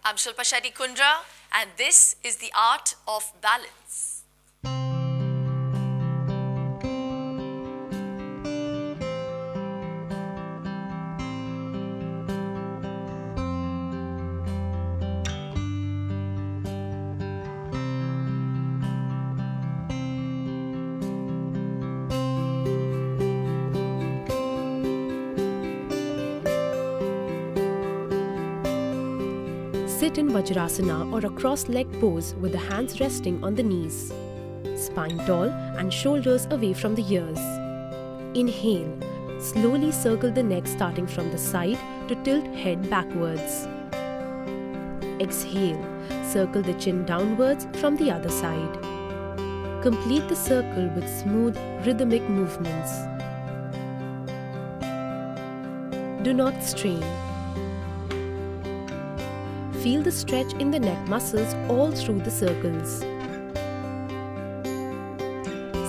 I'm Shilpa Shetty Kundra, and this is the art of balance. Sit in Vajrasana or a cross-leg pose with the hands resting on the knees. Spine tall and shoulders away from the ears. Inhale. Slowly circle the neck starting from the side to tilt head backwards. Exhale. Circle the chin downwards from the other side. Complete the circle with smooth, rhythmic movements. Do not strain. Feel the stretch in the neck muscles all through the circles.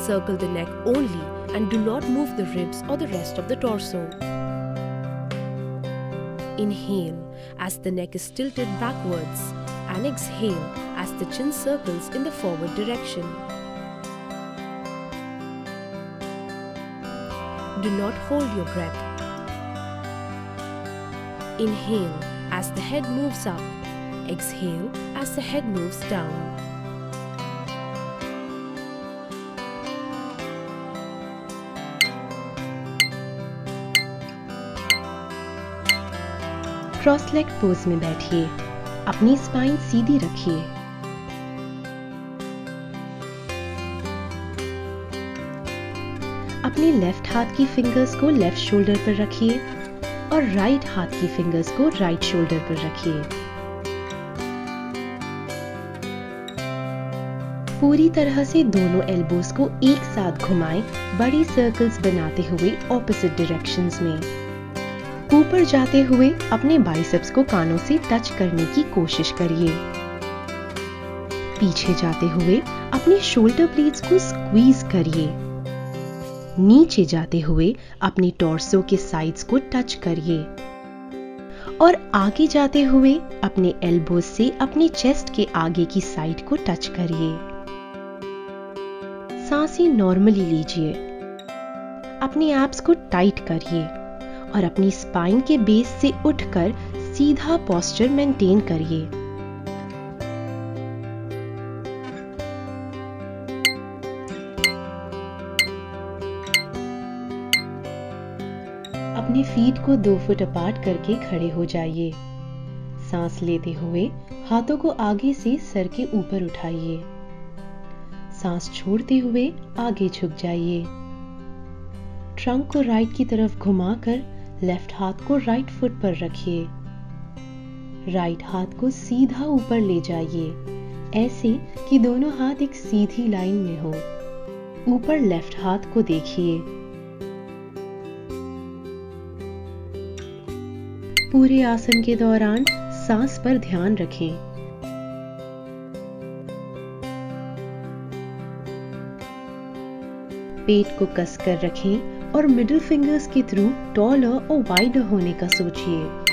Circle the neck only and do not move the ribs or the rest of the torso. Inhale as the neck is tilted backwards and exhale as the chin circles in the forward direction. Do not hold your breath. Inhale as the head moves up. Exhale as the head moves down. Cross leg pose में बैठिए। अपनी spine सीधी रखिए। अपने left हाथ की fingers को left shoulder पर रखिए और राइट हाथ की फिंगर्स को राइट शोल्डर पर रखिए। पूरी तरह से दोनों एल्बोज को एक साथ घुमाएं, बड़ी सर्कल्स बनाते हुए ऑपोजिट डायरेक्शंस में। ऊपर जाते हुए अपने बाइसेप्स को कानों से टच करने की कोशिश करिए। पीछे जाते हुए अपने शोल्डर ब्लेड्स को स्क्वीज करिए। नीचे जाते हुए अपनी टॉर्सो के साइड्स को टच करिए और आगे जाते हुए अपने एल्बोज से अपने चेस्ट के आगे की साइड को टच करिए। सांसें नॉर्मली लीजिए। अपने एब्स को टाइट करिए और अपनी स्पाइन के बेस से उठकर सीधा पोस्चर मेंटेन करिए। अपने फीट को 2 फुट अपार्ट करके खड़े हो जाइए। सांस लेते हुए हाथों को आगे से सर के ऊपर उठाइए। सांस छोड़ते हुए आगे झुक जाइए। ट्रंक को राइट की तरफ घुमाकर लेफ्ट हाथ को राइट फुट पर रखिए। राइट हाथ को सीधा ऊपर ले जाइए, ऐसे कि दोनों हाथ एक सीधी लाइन में हो। ऊपर लेफ्ट हाथ को देखिए। पूरे आसन के दौरान सांस पर ध्यान रखें। पेट को कसकर रखें और मिडिल फिंगर्स के थ्रू टॉलर और वाइडर होने का सोचिए।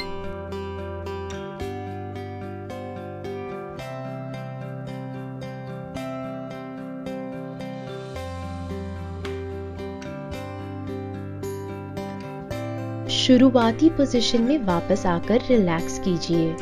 शुरुआती पोजीशन में वापस आकर रिलैक्स कीजिए।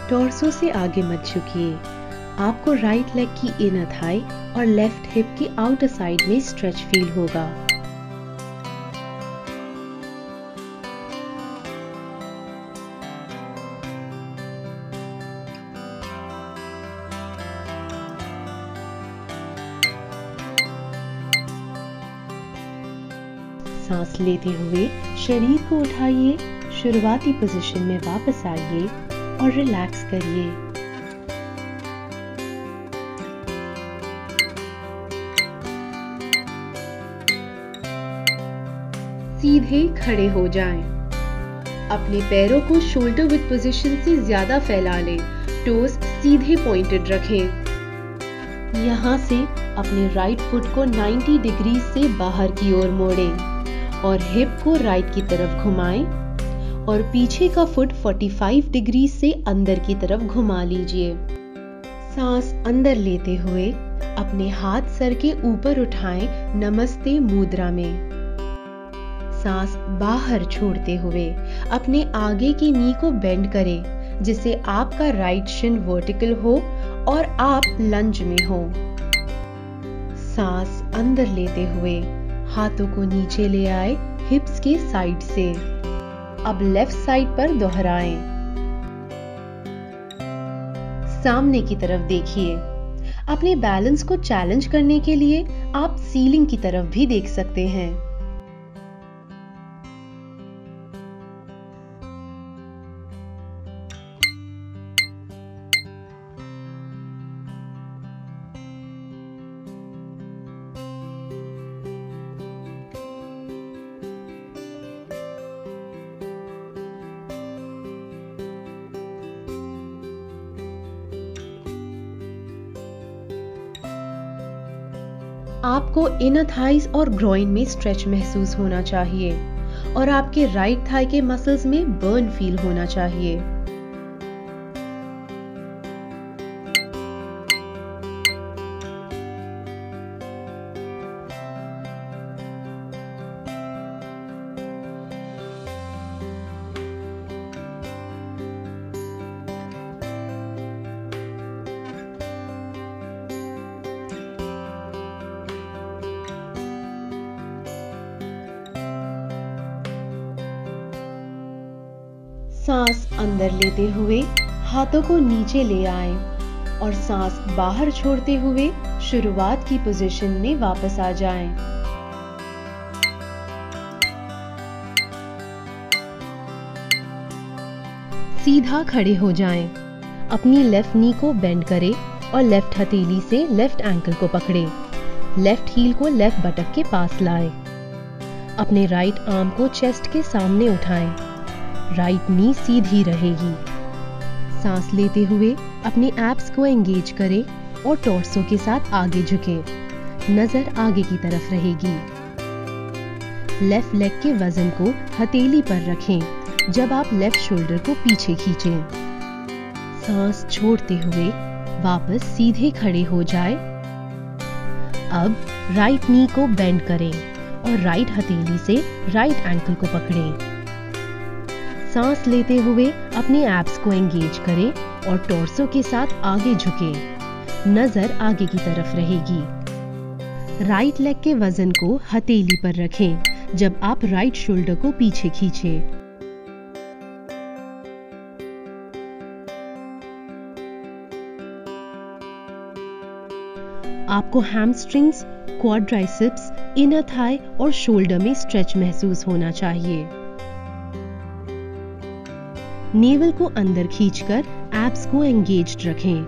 टॉर्सो से आगे मत झुकिए। आपको राइट लेग की इनर थाई और लेफ्ट हिप की आउटर साइड में स्ट्रेच फील होगा। सांस लेते हुए शरीर को उठाइए। शुरुआती पोजीशन में वापस आइए और रिलैक्स करिए। सीधे खड़े हो जाएं। अपने पैरों को शोल्डर विड्थ पोजीशन से ज्यादा फैला लें। टोज सीधे पॉइंटेड रखें। यहाँ से अपने राइट फुट को 90 डिग्री से बाहर की ओर मोड़ें और हिप को राइट की तरफ घुमाएं और पीछे का फुट 45 डिग्री से अंदर की तरफ घुमा लीजिए। सांस अंदर लेते हुए अपने हाथ सर के ऊपर उठाएं नमस्ते मुद्रा में। सांस बाहर छोड़ते हुए अपने आगे की नी को बेंड करें जिससे आपका राइट शिन वर्टिकल हो और आप लंज में हो। सांस अंदर लेते हुए हाथों को नीचे ले आए हिप्स के साइड से। अब लेफ्ट साइड पर दोहराएं। सामने की तरफ देखिए। अपने बैलेंस को चैलेंज करने के लिए आप सीलिंग की तरफ भी देख सकते हैं। आपको इनर थाइज और ग्रोइन में स्ट्रेच महसूस होना चाहिए और आपके राइट थाई के मसल्स में बर्न फील होना चाहिए। सांस अंदर लेते हुए हाथों को नीचे ले आएं और सांस बाहर छोड़ते हुए शुरुआत की पोजीशन में वापस आ जाएं। सीधा खड़े हो जाएं। अपनी लेफ्ट नी को बेंड करें और लेफ्ट हथेली से लेफ्ट एंकल को पकड़ें। लेफ्ट हील को लेफ्ट बटक के पास लाएं। अपने राइट आर्म को चेस्ट के सामने उठाएं। राइट नी सीधी रहेगी। सांस लेते हुए अपने एब्स को एंगेज करें और टॉर्सो के साथ आगे झुकें। नजर आगे की तरफ रहेगी। लेफ्ट लेग के वजन को हथेली पर रखें जब आप लेफ्ट शोल्डर को पीछे खींचें। सांस छोड़ते हुए वापस सीधे खड़े हो जाए। अब राइट नी को बेंड करें और राइट हथेली से राइट एंकल को पकड़ें। सांस लेते हुए अपने एब्स को एंगेज करें और टॉर्सो के साथ आगे झुकें। नजर आगे की तरफ रहेगी। राइट लेग के वजन को हथेली पर रखें जब आप राइट शोल्डर को पीछे खींचें। आपको हैमस्ट्रिंग्स, क्वाड्राइसेप्स, इनर थाई और शोल्डर में स्ट्रेच महसूस होना चाहिए। नेवल को अंदर खींचकर एब्स को एंगेज्ड रखें।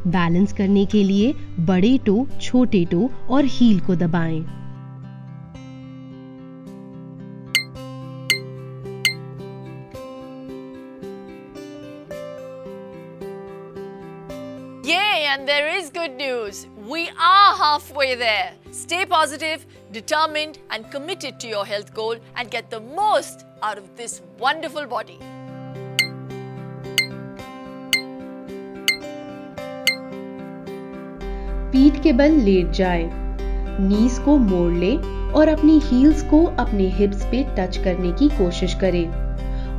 बैलेंस करने के लिए बड़े टो, छोटे टो और हील को दबाएं। Yay, and there is good news. We are halfway there. Stay positive, determined and committed to your health goal and get the most out of this wonderful body. पीठ के बल late जाएं, नीज को मोड़ लें और अपनी हील्स को अपने हिप्स पे टच करने की कोशिश करें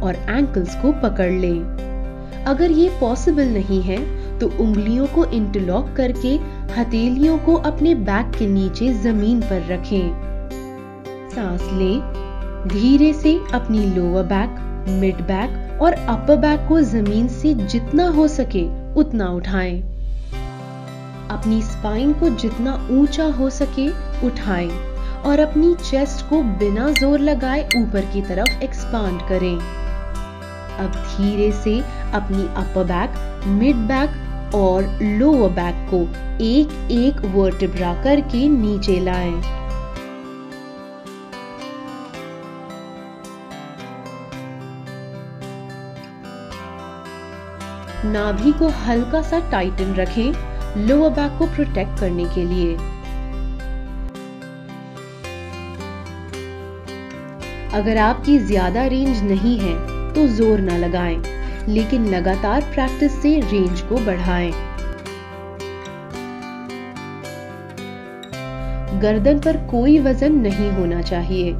और एंकल्स को पकड़ लें। अगर ये पॉसिबल नहीं है तो उंगलियों को इंटरलॉक करके हथेलियों को अपने बैक के नीचे जमीन पर रखें। सांस लें। धीरे से अपनी लोअर बैक, मिड बैक और अपर बैक को जमीन से जितना हो सके उतना उठाएं। अपनी स्पाइन को जितना ऊंचा हो सके उठाएं और अपनी चेस्ट को बिना जोर लगाए ऊपर की तरफ एक्सपांड करें। अब धीरे से अपनी अपर बैक, मिड बैक और लोअर बैक को एक एक वर्टिब्रा करके नीचे लाएं। नाभि को हल्का सा टाइटन रखें, लोअर बैक को प्रोटेक्ट करने के लिए। अगर आपकी ज्यादा रेंज नहीं है तो जोर ना लगाएं, लेकिन लगातार प्रैक्टिस से रेंज को बढ़ाएं। गर्दन पर कोई वजन नहीं होना चाहिए।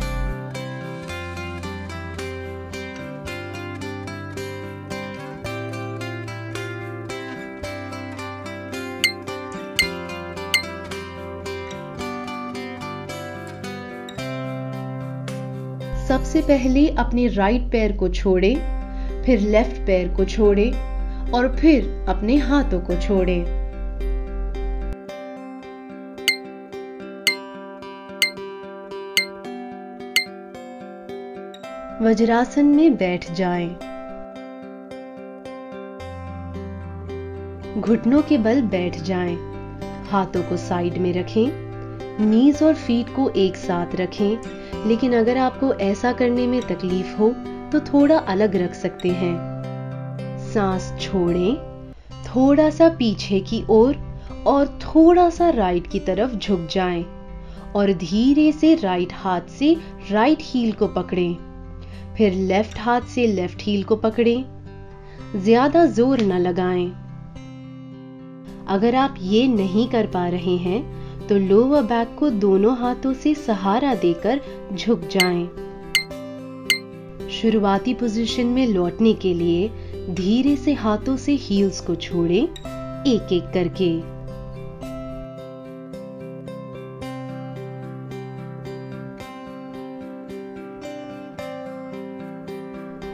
सबसे पहले अपने राइट पैर को छोड़ें, फिर लेफ्ट पैर को छोड़ें और फिर अपने हाथों को छोड़ें। वज्रासन में बैठ जाएं। घुटनों के बल बैठ जाएं। हाथों को साइड में रखें। नीज और फीट को एक साथ रखें, लेकिन अगर आपको ऐसा करने में तकलीफ हो तो थोड़ा अलग रख सकते हैं। सांस छोड़ें, थोड़ा सा पीछे की ओर और थोड़ा सा राइट की तरफ झुक जाएं और धीरे से राइट हाथ से राइट हील को पकड़ें, फिर लेफ्ट हाथ से लेफ्ट हील को पकड़ें। ज्यादा जोर न लगाएं। अगर आप ये नहीं कर पा रहे हैं तो लोअर बैक को दोनों हाथों से सहारा देकर झुक जाएं। शुरुआती पोजीशन में लौटने के लिए धीरे से हाथों से हील्स को छोड़ें, एक एक करके।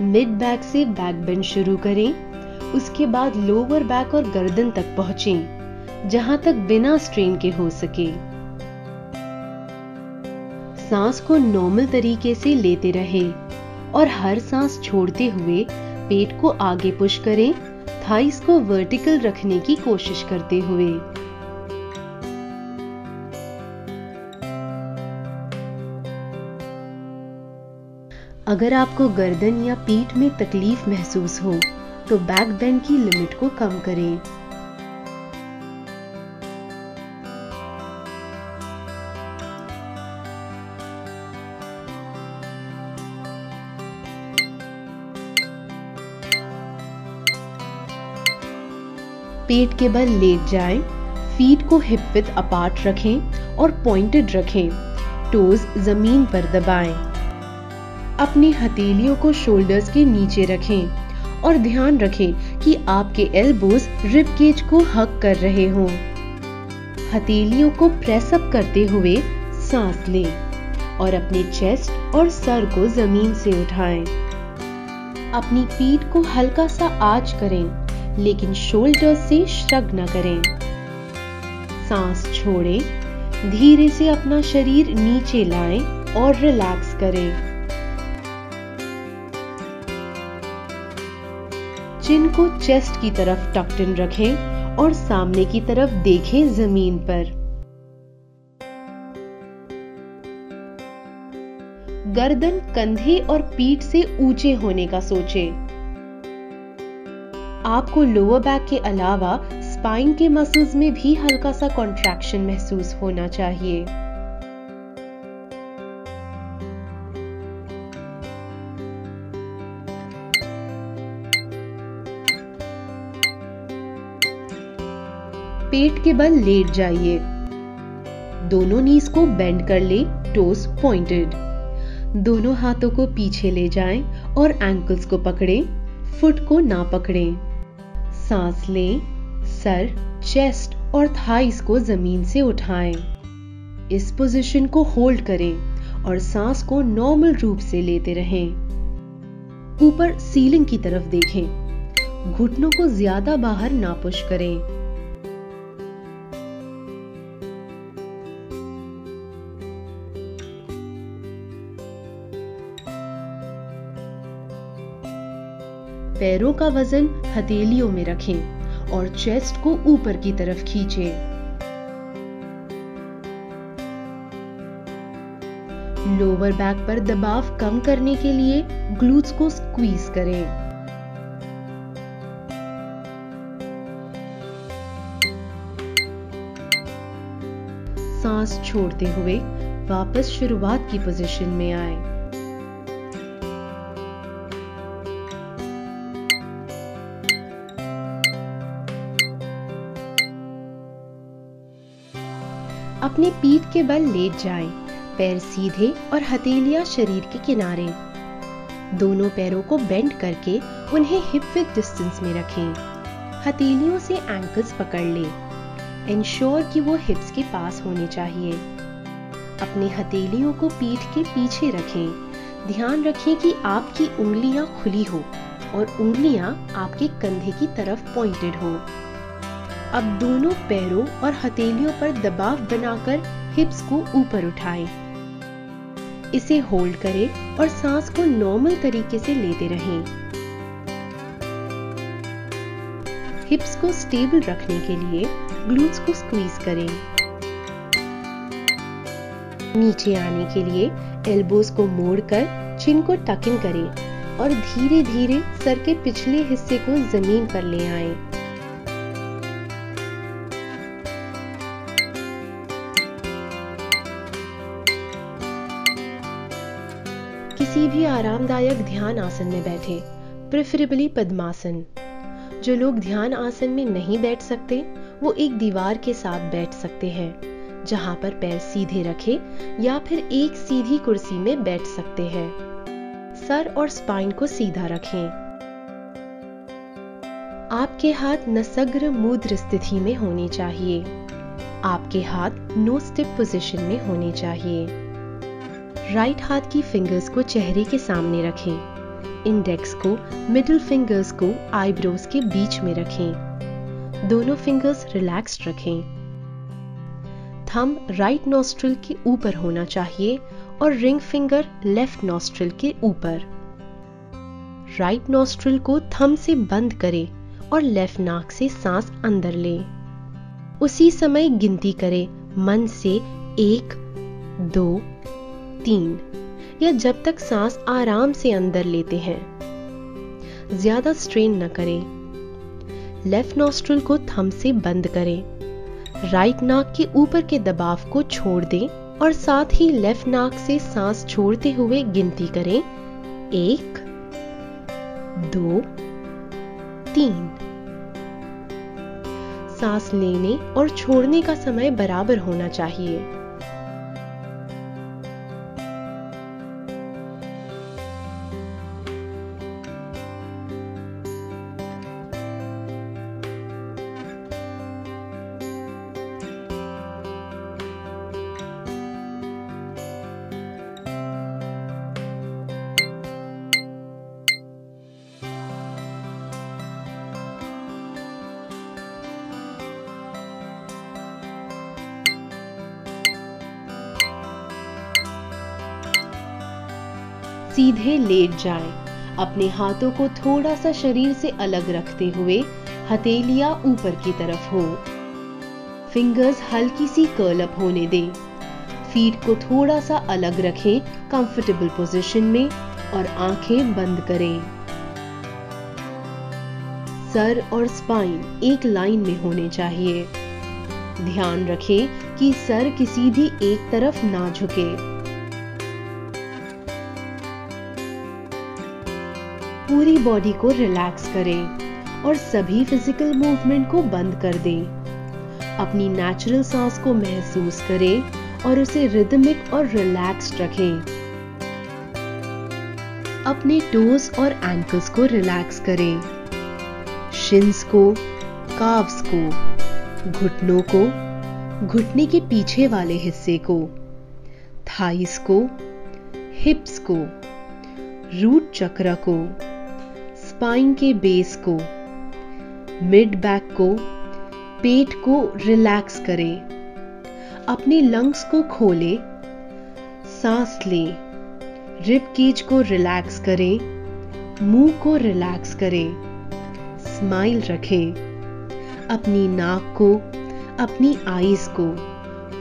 मिड बैक से बैक बेंड शुरू करें, उसके बाद लोअर बैक और गर्दन तक पहुंचें, जहां तक बिना स्ट्रेन के हो सके। सांस को नॉर्मल तरीके से लेते रहें और हर सांस छोड़ते हुए पेट को आगे पुश करें, थाइस को वर्टिकल रखने की कोशिश करते हुए। अगर आपको गर्दन या पीठ में तकलीफ महसूस हो तो बैक बेंड की लिमिट को कम करें। पेट के बल लेट जाएं, फीट को हिप विड्थ अपार्ट रखें और पॉइंटेड रखें, टोज जमीन पर दबाएं। अपनी हथेलियों को शोल्डर्स के नीचे रखें और ध्यान रखें कि आपके एल्बोज रिब केज को हग कर रहे हों। हथेलियों को प्रेस अप करते हुए सांस लें और अपने चेस्ट और सर को जमीन से उठाएं। अपनी पीठ को हल्का सा आर्च करें, लेकिन शोल्डर से श्रग न करें। सांस छोड़ें, धीरे से अपना शरीर नीचे लाएं और रिलैक्स करें। चिन को चेस्ट की तरफ टक्ड इन रखें और सामने की तरफ देखें जमीन पर। गर्दन कंधे और पीठ से ऊंचे होने का सोचें। आपको लोअर बैक के अलावा स्पाइन के मसल्स में भी हल्का सा कॉन्ट्रैक्शन महसूस होना चाहिए। पेट के बल लेट जाइए। दोनों नीज को बेंड कर ले, टोस पॉइंटेड। दोनों हाथों को पीछे ले जाएं और एंकल्स को पकड़ें, फुट को ना पकड़ें। सांस लें, सर, चेस्ट और थाइस को जमीन से उठाएं। इस पोजीशन को होल्ड करें और सांस को नॉर्मल रूप से लेते रहें। ऊपर सीलिंग की तरफ देखें। घुटनों को ज्यादा बाहर ना पुश करें। पैरों का वजन हथेलियों में रखें और चेस्ट को ऊपर की तरफ खींचें। लोअर बैक पर दबाव कम करने के लिए ग्लूट्स को स्क्वीज करें। सांस छोड़ते हुए वापस शुरुआत की पोजीशन में आए। अपनी पीठ के बल लेट जाएं, पैर सीधे और हथेलियां शरीर के किनारे। दोनों पैरों को बेंड करके उन्हें हिप विड्थ डिस्टेंस में रखें। हथेलियों से एंकल्स पकड़ लें। इंश्योर कि वो हिप्स के पास होने चाहिए। अपने हथेलियों को पीठ के पीछे रखें। ध्यान रखें कि आपकी उंगलियां खुली हो और उंगलियां आपके कंधे की तरफ पॉइंटेड हो। अब दोनों पैरों और हथेलियों पर दबाव बनाकर हिप्स को ऊपर उठाएं। इसे होल्ड करें और सांस को नॉर्मल तरीके से लेते रहें। हिप्स को स्टेबल रखने के लिए ग्लूट्स को स्क्वीज करें। नीचे आने के लिए एल्बोज को मोड़कर चिन को टक इन करें और धीरे धीरे सर के पिछले हिस्से को जमीन पर ले आएं। किसी भी आरामदायक ध्यान आसन में बैठे, प्रेफरेबली पद्मासन। जो लोग ध्यान आसन में नहीं बैठ सकते वो एक दीवार के साथ बैठ सकते हैं, जहां पर पैर सीधे रखें या फिर एक सीधी कुर्सी में बैठ सकते हैं। सर और स्पाइन को सीधा रखें। आपके हाथ नसग्र मुद्र स्थिति में होने चाहिए। आपके हाथ नो स्टिप पोजीशन में होने चाहिए। राइट हाथ की फिंगर्स को चेहरे के सामने रखें। इंडेक्स को मिडिल फिंगर्स को आईब्रोज के बीच में रखें। दोनों फिंगर्स रिलैक्स्ड रखें। थंब राइट नॉस्ट्रिल के ऊपर होना चाहिए और रिंग फिंगर लेफ्ट नॉस्ट्रिल के ऊपर। राइट नॉस्ट्रिल को थंब से बंद करें और लेफ्ट नाक से सांस अंदर लें। उसी समय गिनती करें मन से 1, 2, 3 या जब तक सांस आराम से अंदर लेते हैं। ज्यादा स्ट्रेन न करें। लेफ्ट नॉस्ट्रिल को थंब से बंद करें। राइट नाक के ऊपर के दबाव को छोड़ दें और साथ ही लेफ्ट नाक से सांस छोड़ते हुए गिनती करें 1, 2, 3। सांस लेने और छोड़ने का समय बराबर होना चाहिए। सीधे लेट जाएं। अपने हाथों को थोड़ा सा शरीर से अलग रखते हुए हथेलियां ऊपर की तरफ हो। फिंगर्स हल्की सी कर्ल अप होने दें। फीट को थोड़ा सा अलग रखें कंफर्टेबल पोजीशन में और आंखें बंद करें। सर और स्पाइन एक लाइन में होने चाहिए। ध्यान रखें कि सर किसी भी एक तरफ ना झुके। पूरी बॉडी को रिलैक्स करें और सभी फिजिकल मूवमेंट को बंद कर दें। अपनी नेचुरल सांस को महसूस करें और उसे रिदमिक और रिलैक्स्ड रखें। अपने टोज और एंकल्स को रिलैक्स करें। शिन्स को, काव्स को, घुटनों को, घुटने के पीछे वाले हिस्से को, थाइस को, हिप्स को, रूट चक्र को, स्पाइन के बेस को, मिड बैक को, पेट को रिलैक्स करें। अपने लंग्स को खोलें, सांस लें, रिब केज को रिलैक्स करें मुंह को रिलैक्स करें, स्माइल रखें। अपनी नाक को, अपनी आईज को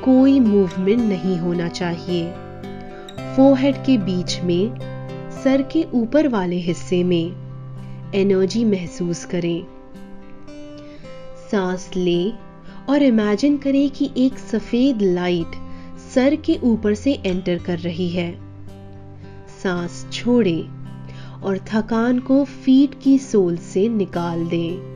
कोई मूवमेंट नहीं होना चाहिए। फोरहेड के बीच में, सर के ऊपर वाले हिस्से में एनर्जी महसूस करें। सांस लें और इमेजिन करें कि एक सफेद लाइट सर के ऊपर से एंटर कर रही है। सांस छोड़ें और थकान को फीट की सोल से निकाल दें।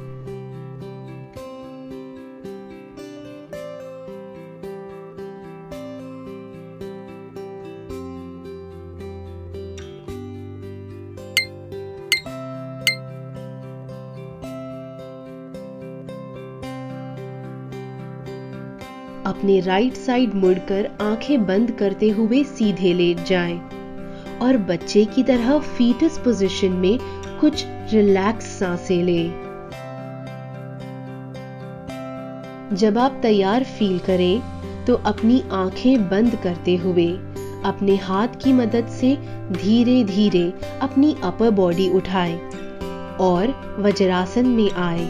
अपने राइट साइड मुड़कर आंखें बंद करते हुए सीधे लेट जाएं और बच्चे की तरह फीटस पोजीशन में कुछ रिलैक्स सांसें लें। जब आप तैयार फील करें तो अपनी आंखें बंद करते हुए अपने हाथ की मदद से धीरे धीरे अपनी अपर बॉडी उठाएं और वज्रासन में आए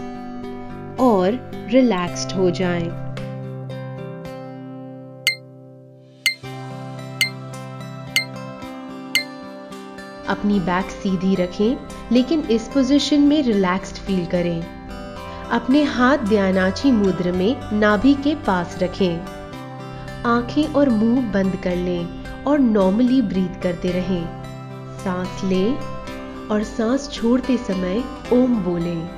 और रिलैक्स्ड हो जाएं। अपनी बैक सीधी रखें लेकिन इस पोजीशन में रिलैक्स्ड फील करें। अपने हाथ ध्यानाची मुद्रा में नाभि के पास रखें। आंखें और मुंह बंद कर लें और नॉर्मली ब्रीथ करते रहें। सांस लें और सांस छोड़ते समय ओम बोलें।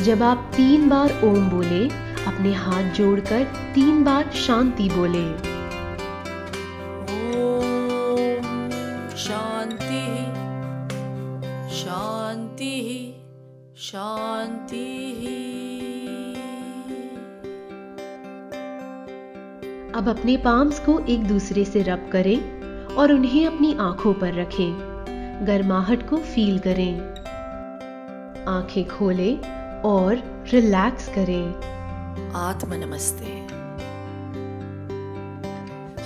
जब आप 3 बार ओम बोले, अपने हाथ जोड़कर 3 बार शांति बोले। ओम शांति शांति शांति। अब अपने पाम्स को एक दूसरे से रब करें और उन्हें अपनी आंखों पर रखें। गर्माहट को फील करें। आंखें खोलें और रिलैक्स करें। आत्मा नमस्ते।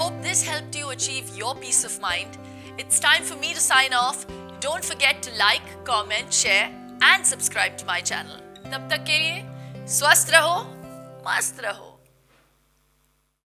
Hope this helped you achieve your peace of mind. It's time for me to sign off. Don't forget to like, comment, share and subscribe to my channel. तब तक के लिए स्वस्थ रहो, मस्त रहो।